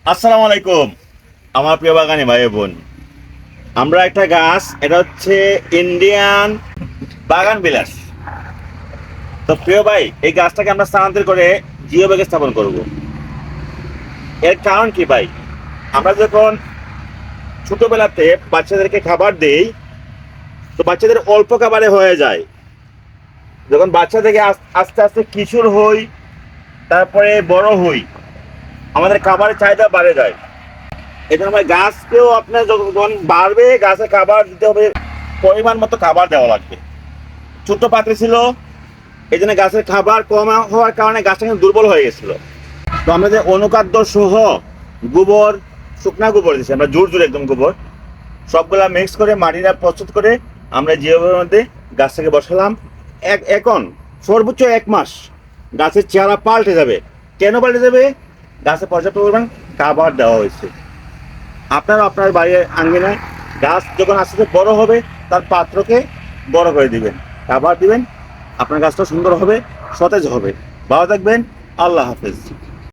আসসালামু আলাইকুম আমার প্রিয় বাগানি ভাই বোন। আমরা একটা গাছ, এটা হচ্ছে ইন্ডিয়ান বাগান বিলাস। তো প্রিয় ভাই, এই গাছটাকে আমরা স্থানান্তর করে জিও ব্যাগে স্থাপন করব। এর কারণ কি ভাই? আমরা যখন ছোটবেলাতে বাচ্চাদেরকে খাবার দেই, তো বাচ্চাদের অল্প খাবারে হয়ে যায়। যখন বাচ্চা থেকে আস্তে আস্তে কিশোর হই, তারপরে বড় হই, আমাদের খাবারের চাহিদা বাড়ে যায়। এই জন্য ভাই গাছকেও আপনার যখন বাড়বে, গাছে খাবার দিতে হবে, পরিমাণ মতো খাবার দেওয়া লাগবে। ছোট্ট পাত্রে ছিল, এই জন্য গাছের খাবার কম হওয়ার কারণে গাছটা কিন্তু দুর্বল হয়ে গেছিল। তো আমরা যে অনুখাদ্য সহ গোবর, শুকনা গোবর দিচ্ছি, আমরা জোর জোর একদম গোবর সবগুলা মিক্স করে মাটিটা প্রস্তুত করে আমরা জিওবের মধ্যে গাছটাকে বসালাম। এখন সর্বোচ্চ 1 মাস গাছের চেহারা পাল্টে যাবে। কেন পাল্টে যাবে? গাছে পর্যাপ্ত পরিমাণ খাবার দেওয়া হয়েছে। আপনারা আপনার বাড়ির আঙ্গিনায় গাছ যখন আস্তে আস্তে বড় হবে, তার পাত্রকে বড় করে দিবেন, খাবার দিবেন, আপনার গাছটা সুন্দর হবে, সতেজ হবে। ভালো থাকবেন। আল্লাহ হাফেজ।